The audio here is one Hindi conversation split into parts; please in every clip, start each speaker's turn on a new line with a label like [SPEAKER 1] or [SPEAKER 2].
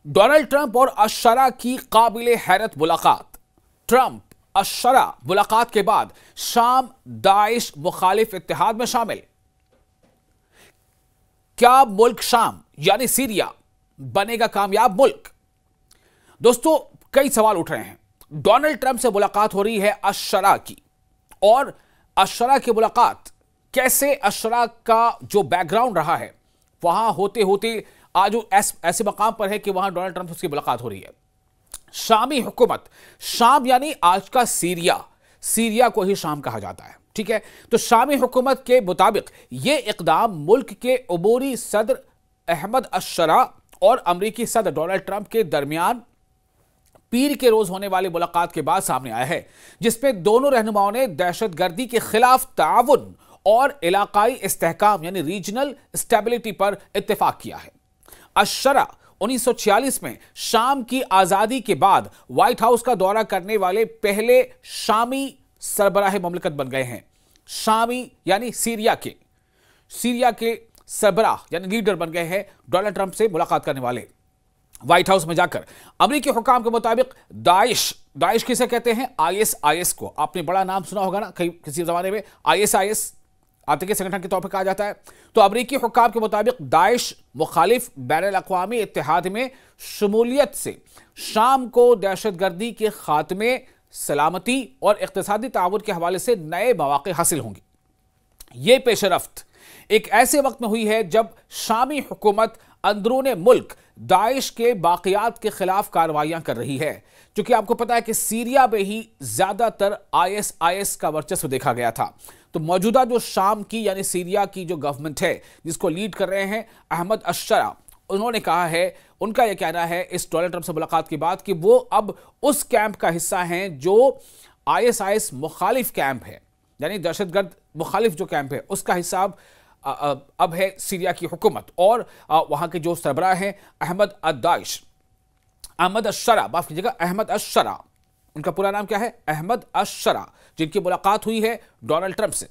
[SPEAKER 1] डोनाल्ड ट्रंप और अशरा की काबिले हैरत मुलाकात। ट्रंप अशरा मुलाकात के बाद शाम दाइश मुखालिफ इत्तेहाद में शामिल। क्या मुल्क शाम यानी सीरिया बनेगा कामयाब मुल्क? दोस्तों, कई सवाल उठ रहे हैं। डोनाल्ड ट्रंप से मुलाकात हो रही है अशरा की, और अशरा की मुलाकात कैसे, अशरा का जो बैकग्राउंड रहा है वहां होते होते आज वो ऐसे मकाम पर है कि वहां डोनाल्ड ट्रंप से उसकी मुलाकात हो रही है। शामी हुकूमत, शाम यानी आज का सीरिया, सीरिया को ही शाम कहा जाता है, ठीक है। तो शामी हुकूमत के मुताबिक यह इकदाम मुल्क के अबूरी सदर अहमद अशरा और अमरीकी सदर डोनाल्ड ट्रंप के दरमियान पीर के रोज होने वाली मुलाकात के बाद सामने आया है, जिसमें दोनों रहनुमाओं ने दहशतगर्दी के खिलाफ ताउन और इलाकाई इस्तेहकाम यानी रीजनल स्टेबिलिटी पर इत्तेफाक किया है। अशरा 1946 में शाम की आजादी के बाद व्हाइट हाउस का दौरा करने वाले पहले शामी सरबराह ममलकत बन गए हैं। शामी यानी सीरिया के सरबराह यानी लीडर बन गए हैं डोनाल्ड ट्रंप से मुलाकात करने वाले। व्हाइट हाउस में जाकर अमेरिकी हुकाम के मुताबिक दाइश किसे कहते हैं? आईएस को आपने बड़ा नाम सुना होगा ना, किसी जमाने में आईएस आतंकी संगठन के तौर पर कहा जाता है। तो अमेरिकी हुक्काम के मुताबिक दाइश मुखालिफ बैनुल-अक़वामी इत्तेहाद में शमूलियत से शाम को दहशतगर्दी के खात्मे, सलामती और इक़्तिसादी ताउन के हवाले से नए मौक़े हासिल होंगे। यह पेशरफ्त एक ऐसे वक्त में हुई है जब शामी हुकूमत अंदरूने मुल्क दाइश के बाक़ियात के खिलाफ कार्रवाइयां कर रही है। क्योंकि आपको पता है कि सीरिया में ही ज्यादातर आईएस का वर्चस्व देखा गया था। तो मौजूदा जो शाम की यानी सीरिया की जो गवर्नमेंट है जिसको लीड कर रहे हैं अहमद अशरा, उन्होंने कहा है, उनका यह कहना है इस डोनाल्ड ट्रंप से मुलाकात के बाद कि वो अब उस कैंप का हिस्सा हैं जो आईएस मुखालिफ कैंप है, यानी दहशतगर्द मुखालिफ जो कैंप है उसका हिस्सा अब है सीरिया की हुकूमत। और वहां के जो सरबराह हैं अहमद अशरा, उनका पूरा नाम क्या है? अहमद अशरा, जिनकी मुलाकात हुई है डोनाल्ड ट्रंप से।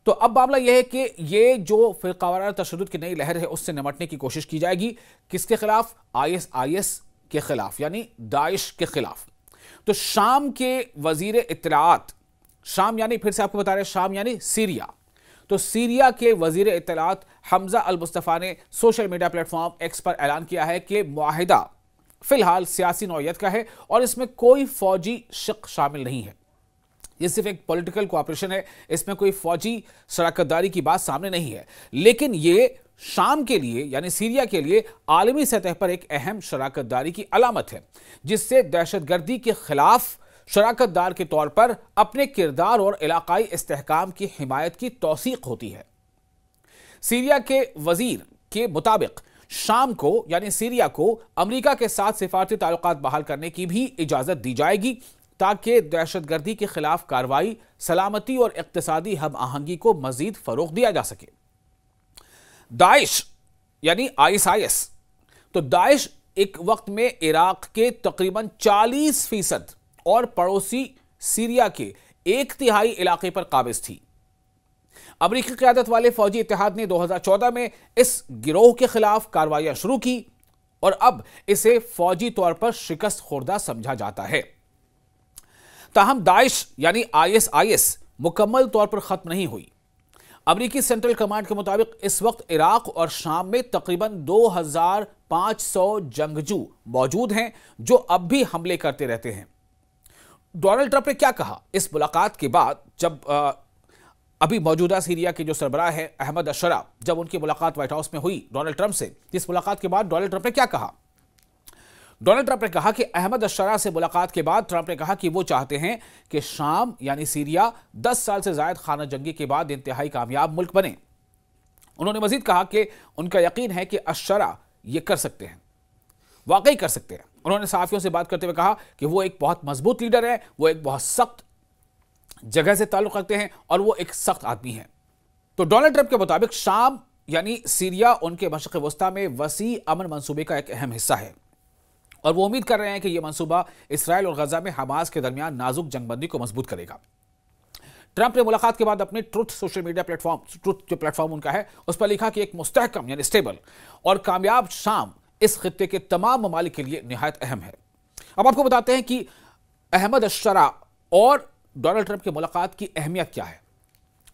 [SPEAKER 1] तो अब मामला यह है कि ये जो फिरकावाराना तशद्दुद की नई लहर है उससे निपटने की कोशिश की जाएगी। किसके खिलाफ? आईएस के खिलाफ यानी दाइश के खिलाफ। तो शाम के वजीर इत्तलाआत, शाम यानी फिर से आपको बता रहे हैं शाम यानी सीरिया, तो सीरिया के वजीर इत्तलाआत हमजा अल मुस्तफ़ा ने सोशल मीडिया प्लेटफॉर्म एक्स पर ऐलान किया है कि मुआहिदा फिलहाल सियासी नौयत का है और इसमें कोई फौजी शिक शामिल नहीं है। यह सिर्फ एक पॉलिटिकल कोऑपरेशन है, इसमें कोई फौजी शराकतदारी की बात सामने नहीं है। लेकिन यह शाम के लिए यानी सीरिया के लिए आलमी सतह पर एक अहम शराकतदारी की अलामत है, जिससे दहशतगर्दी के खिलाफ शराकतदार के तौर पर अपने किरदार और इलाकाई इस्तेहकाम की हिमायत की तौसीक होती है। सीरिया के वजीर के मुताबिक शाम को यानी सीरिया को अमेरिका के साथ सिफारती ताल्लुकात बहाल करने की भी इजाजत दी जाएगी ताकि दहशतगर्दी के खिलाफ कार्रवाई, सलामती और इक्तिसादी हम आहंगी को मजीद फरोग दिया जा सके। दाइश यानी आईएस, तो दाइश एक वक्त में इराक के तकरीबन 40% और पड़ोसी सीरिया के 1/3 इलाके पर काबिज थी। अमेरिकी क़यादत वाले फौजी इत्तेहाद ने 2014 में इस गिरोह के खिलाफ कार्रवाइयां शुरू की और अब इसे फौजी तौर पर शिकस्त खुर्दा समझा जाता है। ताहम दाइश यानी आईएस मुकम्मल तौर पर खत्म नहीं हुई। अमेरिकी सेंट्रल कमांड के मुताबिक इस वक्त इराक और शाम में तकरीबन 2500 जंगजू मौजूद हैं जो अब भी हमले करते रहते हैं। डोनाल्ड ट्रंप ने क्या कहा इस मुलाकात के बाद, जब अभी मौजूदा सीरिया के जो सरबराह है अहमद अशरा, जब उनकी मुलाकात व्हाइट हाउस में हुई डोनाल्ड ट्रंप से, इस मुलाकात के बाद डोनाल्ड ट्रंप ने क्या कहा? डोनाल्ड ट्रंप ने कहा कि अहमद अशरा से मुलाकात के बाद ट्रंप ने कहा कि वो चाहते हैं कि शाम यानी सीरिया 10 साल से जायद खाना जंगी के बाद इंतहाई कामयाब मुल्क बने। उन्होंने मजीद कहा कि उनका यकीन है कि अशरा ये कर सकते हैं, वाकई कर सकते हैं। उन्होंने सहाफियों से बात करते हुए कहा कि वो एक बहुत मजबूत लीडर है, वो एक बहुत सख्त जगह से ताल्लुक रखते हैं और वो एक सख्त आदमी है। तो डोनाल्ड ट्रंप के मुताबिक शाम यानी सीरिया उनके मशरिक़ वस्ता में वसी अमन मंसूबे का एक अहम हिस्सा है और वो उम्मीद कर रहे हैं कि यह मंसूबा इसराइल और गजा में हमास के दरमियान नाजुक जंगबंदी को मजबूत करेगा। ट्रंप ने मुलाकात के बाद अपने truth social media platform, truth जो प्लेटफॉर्म उनका है, उस पर लिखा कि एक मुस्तहकम यानी स्टेबल और कामयाब शाम इस खित्ते के तमाम ममालिक के लिए निहायत अहम है। अब आपको बताते हैं कि अहमद अश-शरा और डोनाल्ड ट्रंप की मुलाकात की अहमियत क्या है।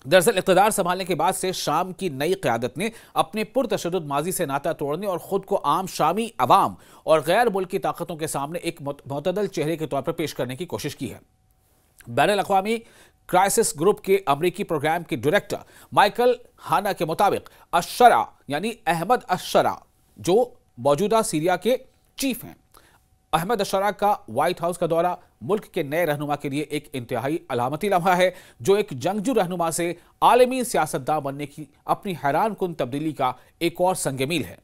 [SPEAKER 1] दरअसल इक़्तिदार संभालने के बाद से शाम की नई क़यादत ने अपने पुरतशद्दुद माजी से नाता तोड़ने और ख़ुद को आम शामी अवाम और गैर मुल्की ताकतों के सामने एक मुतदल चेहरे के तौर पर पेश करने की कोशिश की है। बैनुल-अक़वामी क्राइसिस ग्रुप के अमरीकी प्रोग्राम के डायरेक्टर माइकल हाना के मुताबिक अश-शरा यानी अहमद अश-शरा जो मौजूदा सीरिया के चीफ हैं, अहमद अश-शरा का व्हाइट हाउस का दौरा मुल्क के नए रहनुमा के लिए एक इंतहाई अलामती लम्हा है, जो एक जंगजू रहनुमा से आलमी सियासतदान बनने की अपनी हैरान कुन तब्दीली का एक और संग-मील है।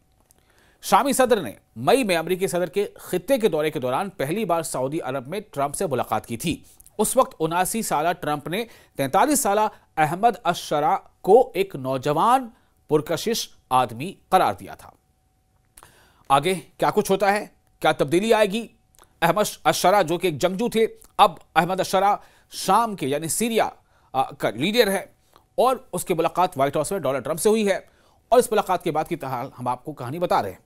[SPEAKER 1] शामी सदर ने मई में अमरीकी सदर के खित्ते के दौरे के दौरान पहली बार सऊदी अरब में ट्रंप से मुलाकात की थी। उस वक्त 79 साला ट्रंप ने 43 साला अहमद अश-शरा को एक नौजवान पुरकशिश आदमी करार दिया था। आगे क्या कुछ होता है, क्या तब्दीली आएगी? अहमद अश-शरा जो कि एक जंगजू थे, अब अहमद अश-शरा शाम के यानी सीरिया का लीडर है और उसकी मुलाकात व्हाइट हाउस में डोनाल्ड ट्रंप से हुई है और इस मुलाकात के बाद की हम आपको कहानी बता रहे हैं।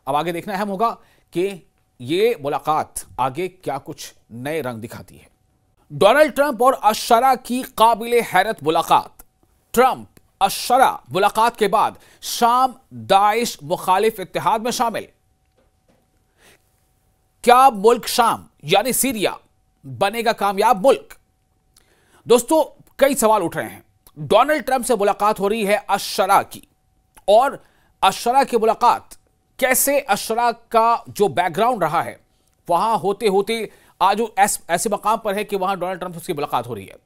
[SPEAKER 1] अब आगे देखना अहम होगा कि ये मुलाकात आगे क्या कुछ नए रंग दिखाती है। डोनाल्ड ट्रंप और अश-शरा की काबिले हैरत मुलाकात। ट्रंप अश-शरा मुलाकात के बाद शाम दाइश मुखालिफ इत्तेहाद में शामिल। क्या मुल्क शाम यानी सीरिया बनेगा कामयाब मुल्क? दोस्तों, कई सवाल उठ रहे हैं। डोनाल्ड ट्रंप से मुलाकात हो रही है अश-शरा की, और अश-शरा की मुलाकात कैसे, अश-शरा का जो बैकग्राउंड रहा है वहां होते होते आज वो ऐसे मकाम पर है कि वहां डोनाल्ड ट्रंप से उसकी मुलाकात हो रही है।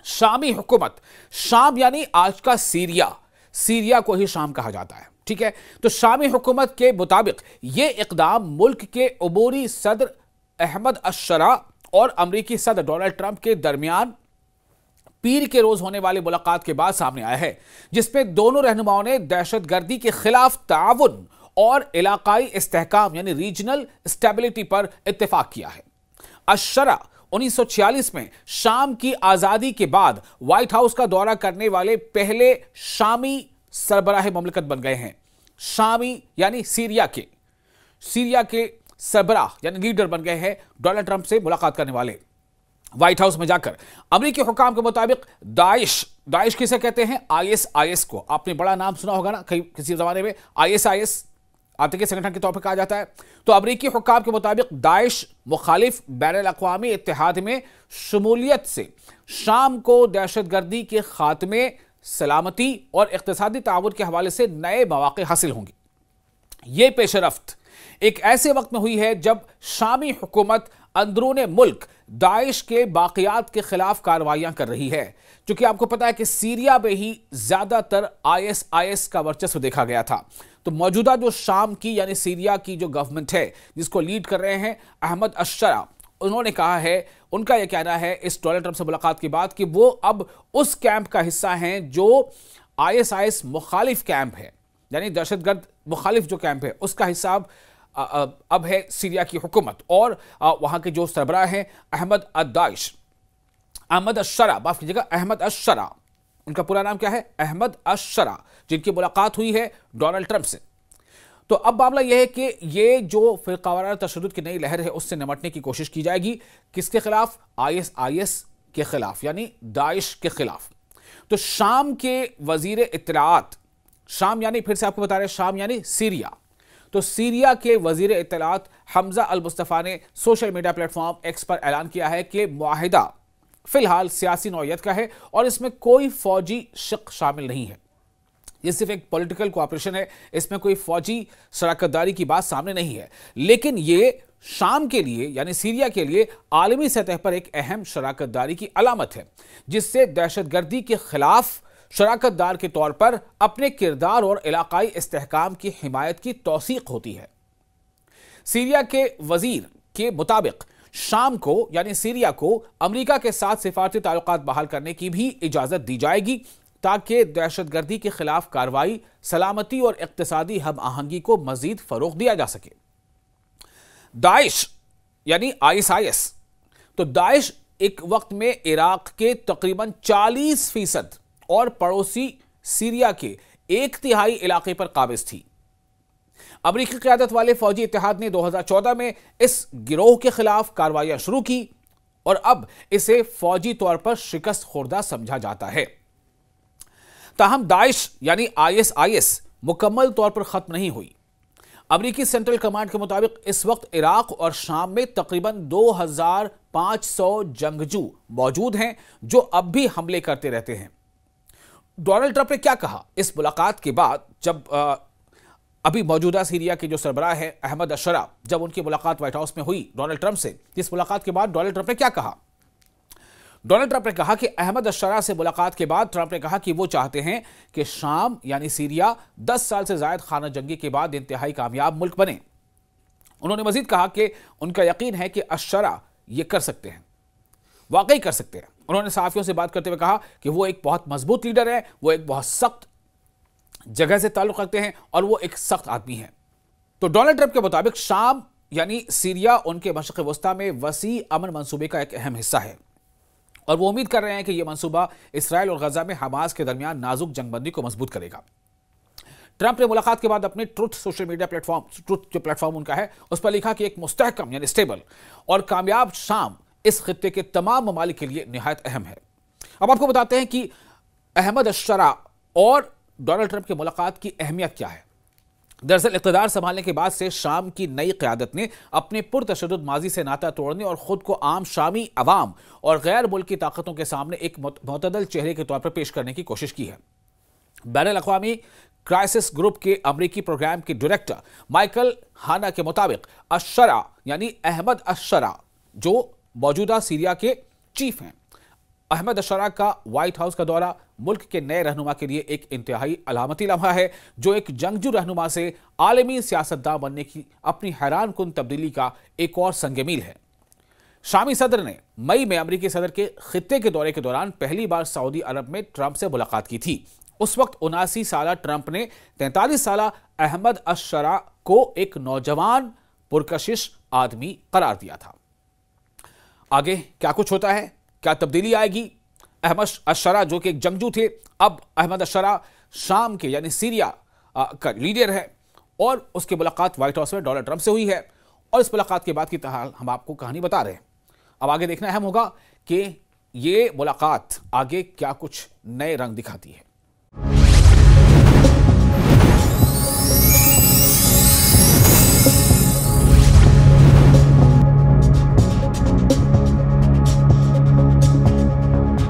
[SPEAKER 1] शामी हुकूमत, शाम यानी आज का सीरिया, सीरिया को ही शाम कहा जाता है, ठीक है। तो शामी हुकूमत के मुताबिक यह इकदाम मुल्क के अबूरी सदर अहमद अश-शरा और अमरीकी सदर डोनाल्ड ट्रंप के दरमियान पीर के रोज होने वाली मुलाकात के बाद सामने आया है, जिसमें दोनों रहनुमाओं ने दहशतगर्दी के खिलाफ ताउन और इलाकाई इस्तेहकाम यानी रीजनल स्टेबिलिटी पर इत्तेफाक किया है। अश-शरा 1946 में शाम की आजादी के बाद व्हाइट हाउस का दौरा करने वाले पहले शामी सरबराह ममलकत बन गए हैं। शामी यानी सीरिया के सरबराह यानी लीडर बन गए हैं डोनाल्ड ट्रंप से मुलाकात करने वाले। व्हाइट हाउस में जाकर अमरीकी हुकाम के मुताबिक दाइश किसे कहते हैं? ISIS को। आपने बड़ा नाम सुना होगा ना, किसी जमाने में ISIS आतंकी संगठन के तौर पर कहा जाता है। तो अमरीकी हुकाम के मुताबिक दाइश मुखालिफ बैनुल-अक़वामी इत्तेहाद में शमूलियत से शाम को दहशतगर्दी के खात्मे, सलामती और इक़्तिसादी ताउन के हवाले से नए मौक़े हासिल होंगे। ये पेशरफ्त एक ऐसे वक्त में हुई है जब शामी हुकूमत अंदरूने मुल्क दाइश के बाक़ियात के खिलाफ कार्रवाइयां कर रही है, क्योंकि आपको पता है कि सीरिया में ही ज्यादातर ISIS का वर्चस्व देखा गया था। तो मौजूदा जो शाम की यानी सीरिया की जो गवर्नमेंट है जिसको लीड कर रहे हैं अहमद अश-शरा, उन्होंने कहा है, उनका यह कहना है इस डोनाल्ड ट्रंप से मुलाकात के बाद कि वो अब उस कैंप का हिस्सा हैं जो ISIS मुखालिफ कैंप है, यानी दहशतगर्द मुखालिफ जो कैंप है उसका हिस्सा अब है सीरिया की हुकूमत। और वहां के जो सरबराह हैं अहमद अश-शरा, माफ कीजिएगा, अहमद अश-शरा, उनका पूरा नाम क्या है? अहमद अश-शरा, जिनकी मुलाकात हुई है डोनाल्ड ट्रंप से। तो अब मामला यह है कि ये जो फिरकावाराना तशद्दुद की नई लहर है उससे निपटने की कोशिश की जाएगी। किसके खिलाफ? ISIS के खिलाफ, यानी दाइश के खिलाफ। तो शाम के वजीर इत्तलाआत, शाम यानी फिर से आपको बता रहे हैं शाम यानी सीरिया, तो सीरिया के वजीर इत्तलाआत हमजा अल मुस्तफ़ा ने सोशल मीडिया प्लेटफॉर्म एक्स पर ऐलान किया है कि मुआहिदा फिलहाल सियासी नौयत का है और इसमें कोई फौजी शिक शामिल नहीं है। यह सिर्फ एक पॉलिटिकल कोऑपरेशन है, इसमें कोई फौजी शराकतदारी की बात सामने नहीं है। लेकिन यह शाम के लिए यानी सीरिया के लिए आलमी सतह पर एक अहम शराकतदारी की अलामत है, जिससे दहशतगर्दी के खिलाफ शराकतदार के तौर पर अपने किरदार और इलाकाई इस्तेहकाम की हिमायत की तौसीक होती है। सीरिया के वजीर के मुताबिक शाम को यानी सीरिया को अमेरिका के साथ सिफारती ताल्लुकात बहाल करने की भी इजाजत दी जाएगी, ताकि दहशतगर्दी के खिलाफ कार्रवाई, सलामती और इक्तिसादी हम आहंगी को मजीद फरोग दिया जा सके। दाइश यानी ISIS, तो दाइश एक वक्त में इराक के तकरीबन 40% और पड़ोसी सीरिया के 1/3 इलाके पर काबिज थी। अमेरिकी क़यादत वाले फौजी इत्तेहाद ने 2014 में इस गिरोह के खिलाफ कार्रवाइयां शुरू की और अब इसे फौजी तौर पर शिकस्त खुर्दा समझा जाता है। ताहम दाइश यानी आईएसआईएस मुकम्मल तौर पर खत्म नहीं हुई। अमेरिकी सेंट्रल कमांड के मुताबिक इस वक्त इराक और शाम में तकरीबन 2500 जंगजू मौजूद हैं जो अब भी हमले करते रहते हैं। डोनाल्ड ट्रंप ने क्या कहा इस मुलाकात के बाद, जब अभी मौजूदा सीरिया के जो सरबराह है अहमद अशरा, जब उनकी मुलाकात व्हाइट हाउस में हुई डोनाल्ड ट्रंप से, इस मुलाकात के बाद डोनाल्ड ट्रंप ने क्या कहा? डोनाल्ड ट्रंप ने कहा कि अहमद अशरा से मुलाकात के बाद ट्रंप ने कहा कि वो चाहते हैं कि शाम यानी सीरिया 10 साल से जायद खाना जंगी के बाद इंतहाई कामयाब मुल्क बने। उन्होंने मजीद कहा कि उनका यकीन है कि अशरा ये कर सकते हैं, वाकई कर सकते हैं। उन्होंने सहाफियों से बात करते हुए कहा कि वो एक बहुत मजबूत लीडर है, वो एक बहुत सख्त जगह से ताल्लुक रखते हैं और वो एक सख्त आदमी है। तो डोनाल्ड ट्रंप के मुताबिक शाम यानी सीरिया उनके मशरिक़ वस्ता में वसी अमन मंसूबे का एक अहम हिस्सा है और वो उम्मीद कर रहे हैं कि यह मंसूबा इसराइल और गजा में हमास के दरमियान नाजुक जंगबंदी को मजबूत करेगा। ट्रंप ने मुलाकात के बाद अपने truth social media platform, truth जो प्लेटफॉर्म उनका है, उस पर लिखा कि एक मुस्तहकम यानी स्टेबल और कामयाब शाम इस खित्ते के तमाम ममालिक के लिए निहायत अहम है। अब आपको बताते हैं कि अहमद अशरा और डोनाल्ड ट्रंप की मुलाकात की अहमियत क्या है। दरअसल इक़्तिदार संभालने के बाद से शाम की नई क़यादत ने अपने पुरतशद्दुद माजी से नाता तोड़ने और ख़ुद को आम शामी अवाम और गैर मुल्की ताकतों के सामने एक मुतदल चेहरे के तौर पर पेश करने की कोशिश की है। बैनुल-अक़वामी क्राइसिस ग्रुप के अमरीकी प्रोग्राम के डायरेक्टर माइकल हाना के मुताबिक अशरा यानी अहमद अशरा जो मौजूदा सीरिया के चीफ हैं, अहमद अशरा का व्हाइट हाउस का दौरा मुल्क के नए रहनुमा के लिए एक इंतहाई अलामती लम्हा है जो एक जंगजू रहनुमा से आलमी सियासतदान बनने की अपनी हैरान कुन तब्दीली का एक और संग-ए-मील है। शामी सदर ने मई में अमरीकी सदर के खित्ते के दौरे के दौरान पहली बार सऊदी अरब में ट्रंप से मुलाकात की थी। उस वक्त 79 साला ट्रंप ने 43 साला अहमद अशरा को एक नौजवान पुरकशिश आदमी करार दिया था। आगे क्या कुछ होता है, क्या तब्दीली आएगी? अहमद अशरा जो कि एक जंगजू थे, अब अहमद अशरा शाम के यानी सीरिया का लीडर है और उसकी मुलाकात व्हाइट हाउस में डोनाल्ड ट्रंप से हुई है और इस मुलाकात के बाद की हम आपको कहानी बता रहे हैं। अब आगे देखना अहम होगा कि ये मुलाकात आगे क्या कुछ नए रंग दिखाती है।